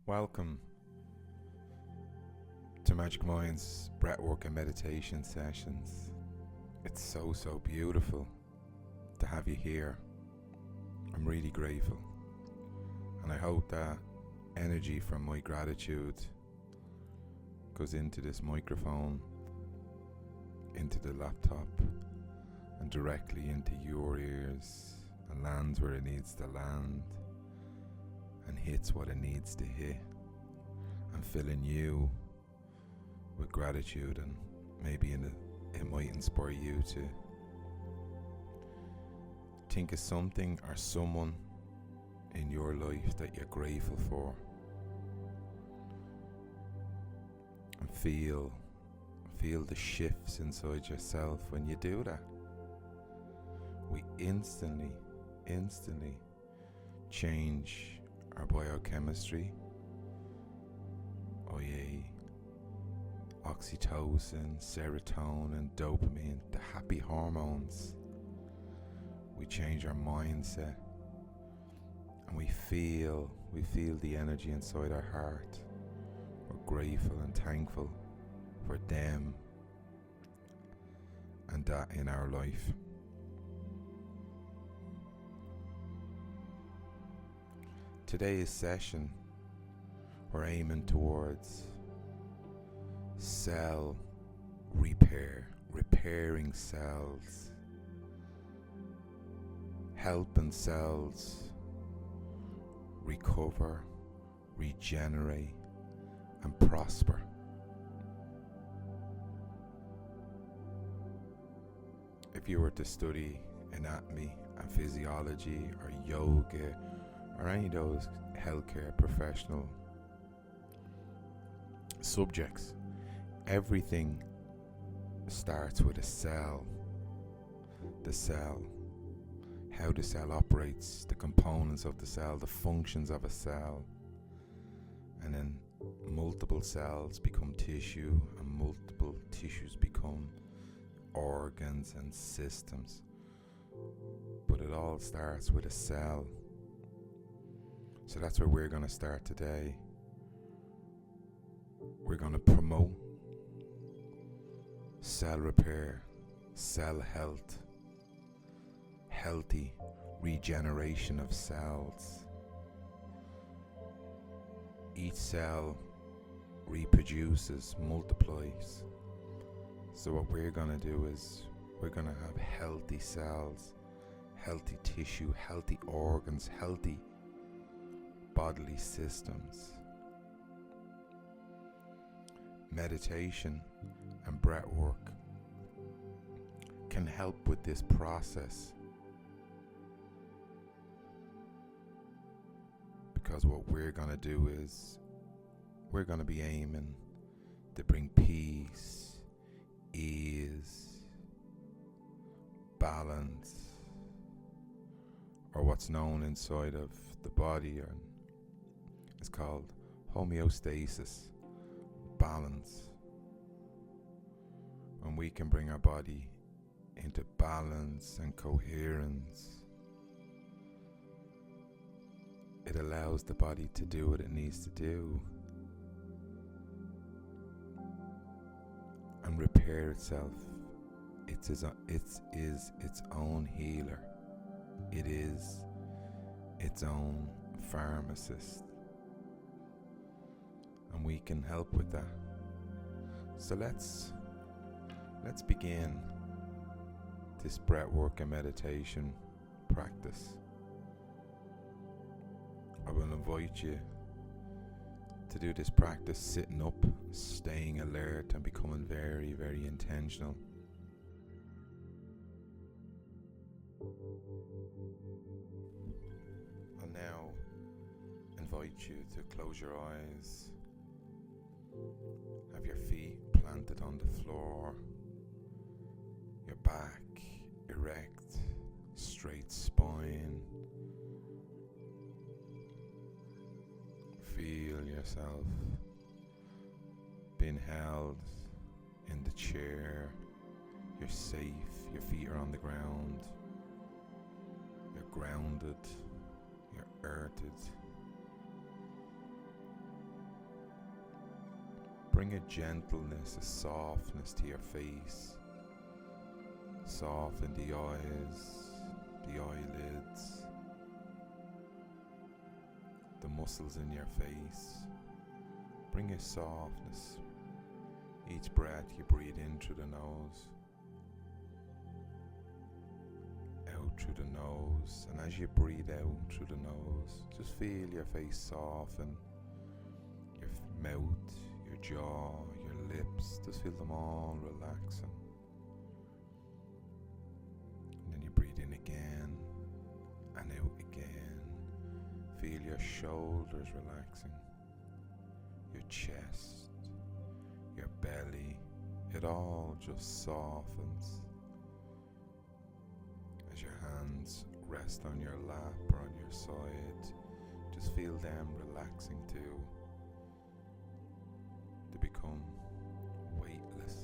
Welcome to Magic Mind's Breathwork and meditation sessions. It's so beautiful to have you here. I'm really grateful, and I hope that energy from my gratitude goes into this microphone, into the laptop, and directly into your ears and lands where it needs to land and hits what it needs to hit, and filling you with gratitude, and maybe it might inspire you to think of something or someone in your life that you're grateful for, and feel the shifts inside yourself when you do that. We instantly change our biochemistry, i.e. oxytocin, serotonin, dopamine, the happy hormones. We change our mindset, and we feel the energy inside our heart. We're grateful and thankful for them and that in our life. Today's session, we're aiming towards cell repair, repairing cells, helping cells recover, regenerate, and prosper. If you were to study anatomy and physiology or yoga or any of those healthcare professional subjects, everything starts with a cell. The cell, how the cell operates, the components of the cell, the functions of a cell, and then multiple cells become tissue, and multiple tissues become organs and systems. But it all starts with a cell. So that's where we're going to start today. We're going to promote cell repair, cell health, healthy regeneration of cells. Each cell reproduces, multiplies. So what we're going to do is we're going to have healthy cells, healthy tissue, healthy organs, healthy bodily systems. Meditation and breathwork can help with this process, because what we're going to do is we're going to be aiming to bring peace, ease, balance, or what's known inside of the body, or it's called homeostasis, balance. When we can bring our body into balance and coherence, it allows the body to do what it needs to do and repair itself. It is its own healer. It is its own pharmacist, and we can help with that. So let's begin this breathwork and meditation practice. I will invite you to do this practice sitting up, staying alert, and becoming very intentional. I'll now invite you to close your eyes, have your feet planted on the floor, your back erect, straight spine. Feel yourself being held in the chair. You're safe, your feet are on the ground, you're grounded, you're earthed. bring a gentleness, a softness to your face. Soften the eyes, the eyelids, the muscles in your face. Bring a softness. Each breath you breathe in through the nose, out through the nose, and as you breathe out through the nose, just feel your face soften, your mouth, your jaw, your lips, just feel them all relaxing. And then you breathe in again and out again. Feel your shoulders relaxing, your chest, your belly. It all just softens as your hands rest on your lap or on your side. Just feel them relaxing too. They become weightless.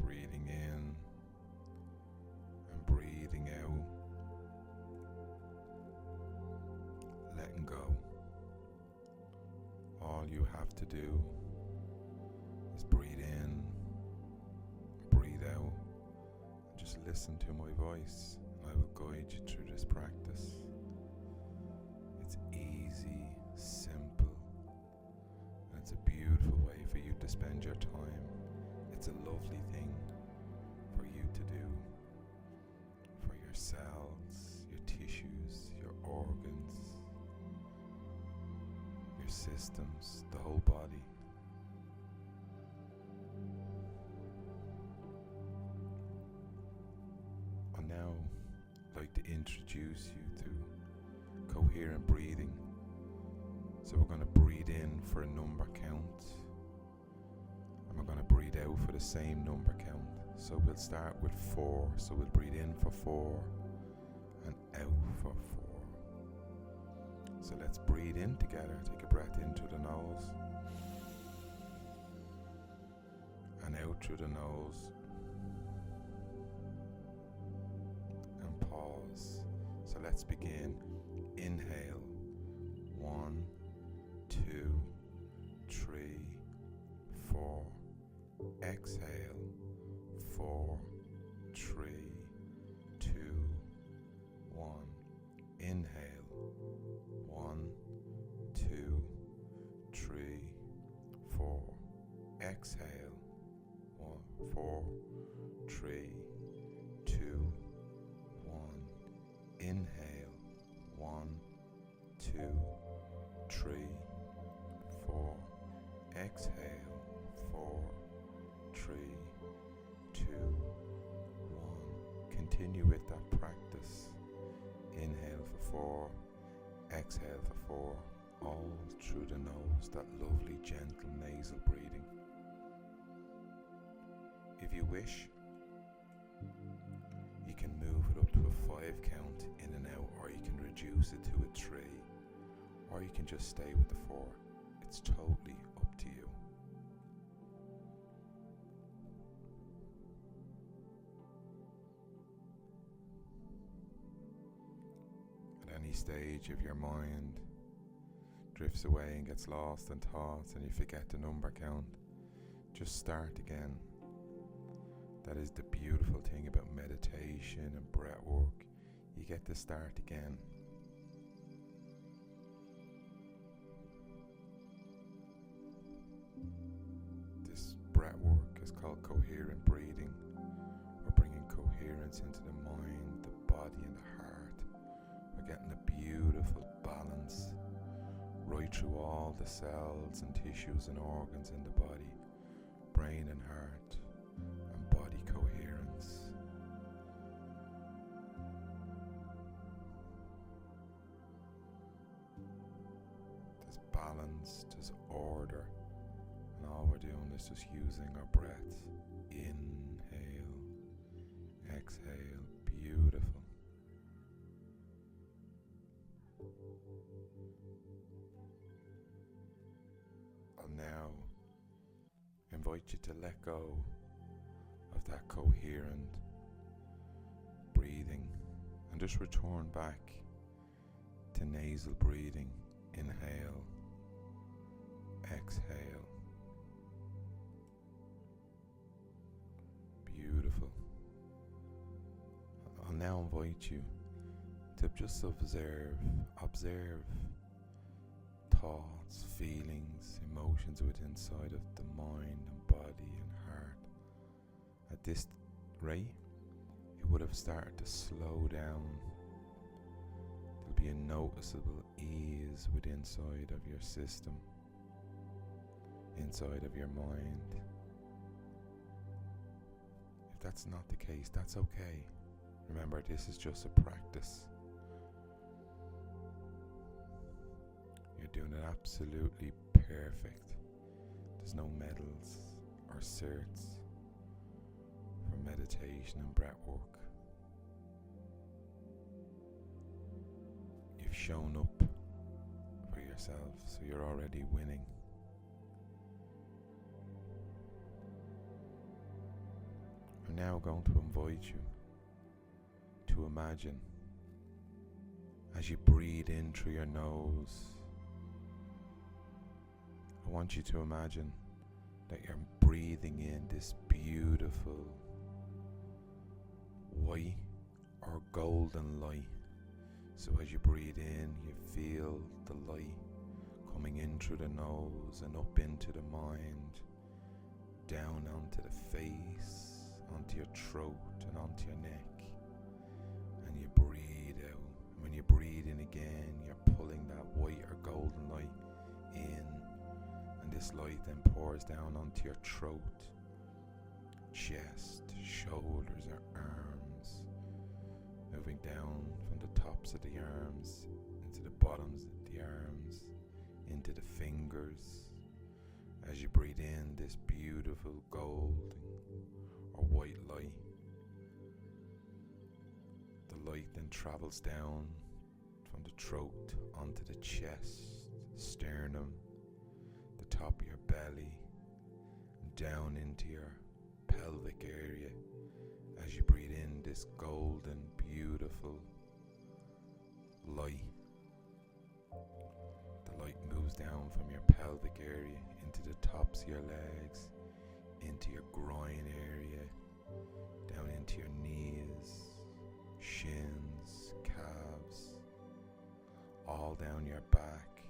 Breathing in and breathing out. Letting go. All you have to do is breathe in, breathe out, and just listen to my voice. I will guide you through this practice. It's easy, simple, and it's a beautiful way for you to spend your time. It's a lovely thing for you to do for your cells, your tissues, your organs, your systems, the whole body. I'd now like to introduce you to coherent breathing. So we're going to breathe in for a number count, and we're going to breathe out for the same number count. So we'll start with 4. So we'll breathe in for 4 and out for 4. So let's breathe in together. Take a breath in through the nose and out through the nose, and pause. So let's begin. Inhale. 1, 2, 3, 4. Exhale. 4, 3, 2, 1. Inhale. 1, 2, 3, 4. Exhale. 4, 3, 2, 1. Inhale. 1, 2, 3, 4. Exhale. 4, 3, 2, 1. Continue with that practice. Inhale for 4, exhale for 4, all through the nose, that lovely gentle nasal breathing. If you wish, you can move it up to a 5 count in and out, or you can reduce it to a 3, or you can just stay with the 4. It's totally up to you. At any stage of your mind drifts away and gets lost in thoughts and you forget the number count, just start again. That is the beautiful thing about meditation and breathwork. You get to start again. This breathwork is called coherent breathing. We're bringing coherence into the mind, the body and the heart. We're getting a beautiful balance right through all the cells and tissues and organs in the body, brain and heart, and body coherence. There's balance, there's order, and all we're doing is just using our breath. Inhale, exhale, beautiful. I'll now invite you to let go of that coherent breathing and just return back to nasal breathing. Inhale exhale. Beautiful. I'll now invite you to just observe thoughts, feelings, emotions within inside of the mind and body and heart. At this rate, it would have started to slow down. There'll be a noticeable ease within inside of your system, inside of your mind. If that's not the case, that's okay. Remember, this is just a practice. You're doing it absolutely perfect. There's no medals or certs for meditation and breathwork. You've shown up for yourself, so you're already winning. I'm now going to invite you to imagine, as you breathe in through your nose, I want you to imagine that you're breathing in this beautiful white or golden light. So as you breathe in, you feel the light coming in through the nose and up into the mind, down onto the face, onto your throat and onto your neck. And you breathe out. When you breathe in again, you're pulling that white or golden light in, and this light then pours down onto your throat, chest, shoulders or arms, moving down from the tops of the arms into the bottoms of the arms, into the fingers. As you breathe in this beautiful golden or white light, the light then travels down from the throat onto the chest, sternum, the top of your belly, down into your pelvic area. As you breathe in this golden, beautiful light, the light moves down from your pelvic area into the tops of your legs, into your groin area, down into your knees, shins, calves, all down your back,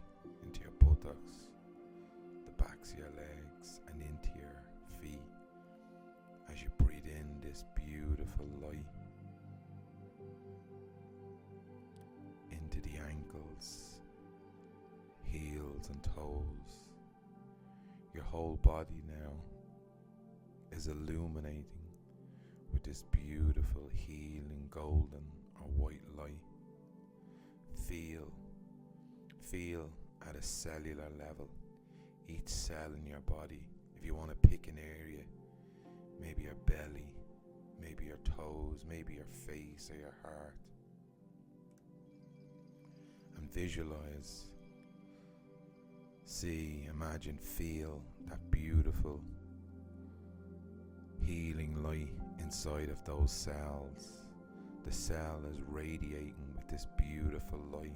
into your buttocks, the backs of your legs, and into your feet. As you breathe in this beautiful light, into the ankles, heels and toes. Your whole body now is illuminating with this beautiful healing golden or white light. Feel at a cellular level each cell in your body. If you want to pick an area, maybe your belly, maybe your toes, maybe your face or your heart, and visualize, see, imagine, feel that beautiful healing light inside of those cells. The cell is radiating with this beautiful light.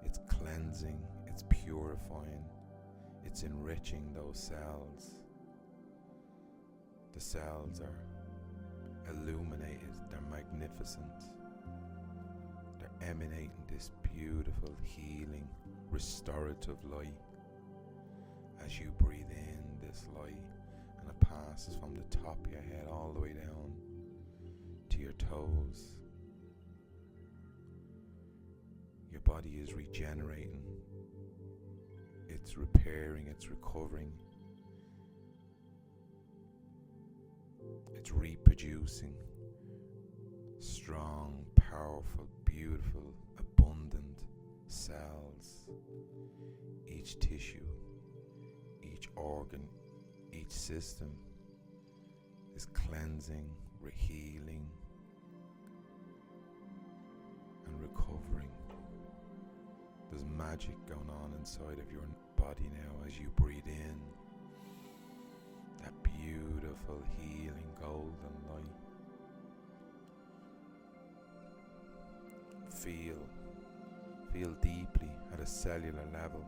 It's cleansing, it's purifying, it's enriching those cells. The cells are illuminated, they're magnificent. They're emanating this beautiful healing, restorative light. As you breathe in this light, and it passes from the top of your head all the way down to your toes. Your body is regenerating, it's repairing, it's recovering, it's reproducing. Strong, powerful, beautiful, abundant cells. Each tissue, each organ, each system is cleansing, healing, and recovering. There's magic going on inside of your body now as you breathe in that beautiful healing golden light. Feel deeply at a cellular level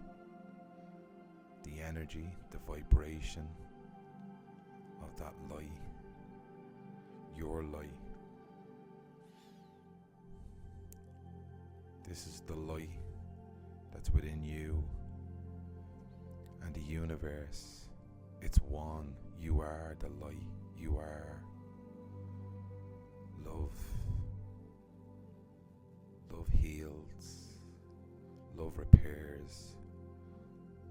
the energy, the vibration of that light, your light. This is the light that's within you and the universe. It's one. You are the light. You are love. Love heals. Love repairs.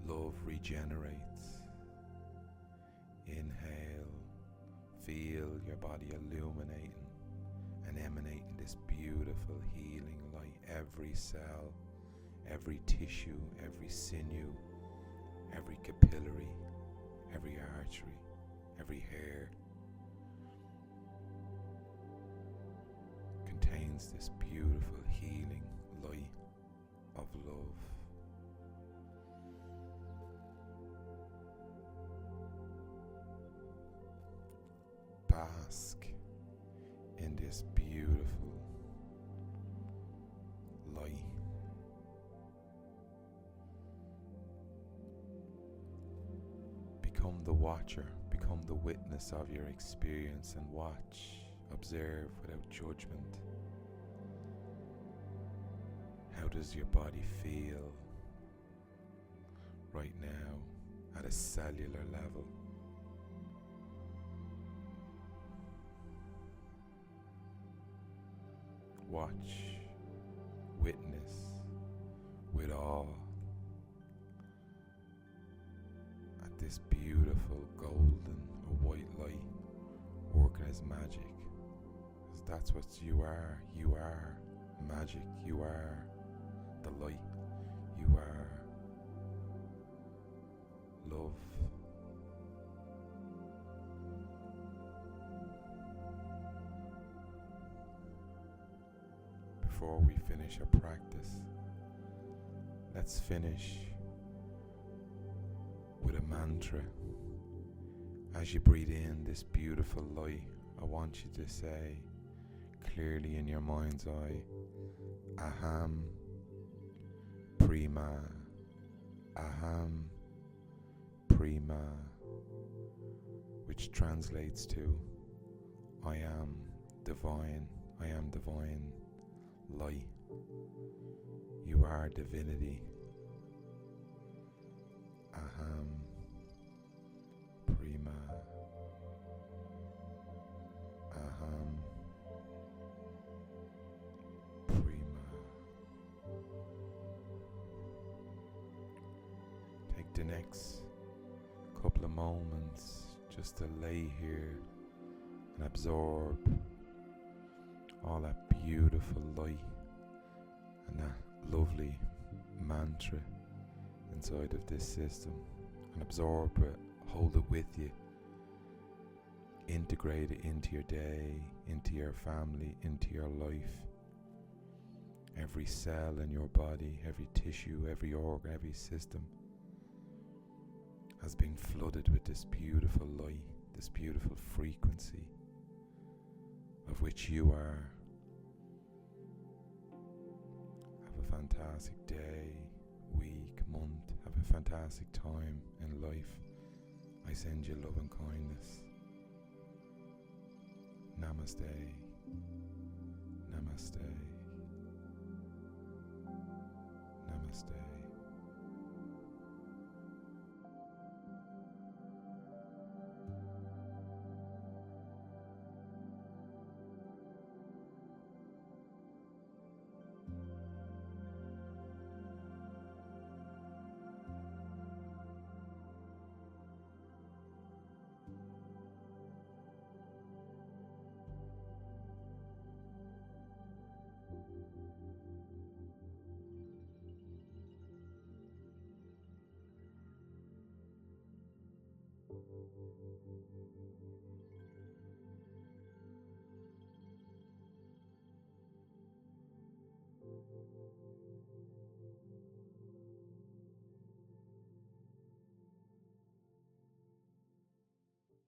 Love regenerates. Inhale. Feel your body illuminating and emanating this beautiful healing light. Every cell, every tissue, every sinew, every capillary, every artery, every hair contains this beautiful healing light of love. Bask in this beautiful light. Become the watcher, become the witness of your experience, and watch, observe without judgment. How does your body feel right now at a cellular level? Watch, witness with awe at this beautiful golden or white light working as magic. 'Cause that's what you are. You are magic. You are the light. You are love. Before we finish our practice, let's finish with a mantra. As you breathe in this beautiful light, I want you to say clearly in your mind's eye, Aham Prima, Aham Prima, which translates to I am divine, I am divine light. You are divinity. Aham Prima. Aham Prima. Take the next couple of moments just to lay here and absorb all that beautiful light and that lovely mantra inside of this system, and absorb it, hold it with you, integrate it into your day, into your family, into your life. Every cell in your body, every tissue, every organ, every system has been flooded with this beautiful light, this beautiful frequency of which you are. Have a fantastic day, week, month. Have a fantastic time in life. I send you love and kindness. Namaste. Namaste. Namaste.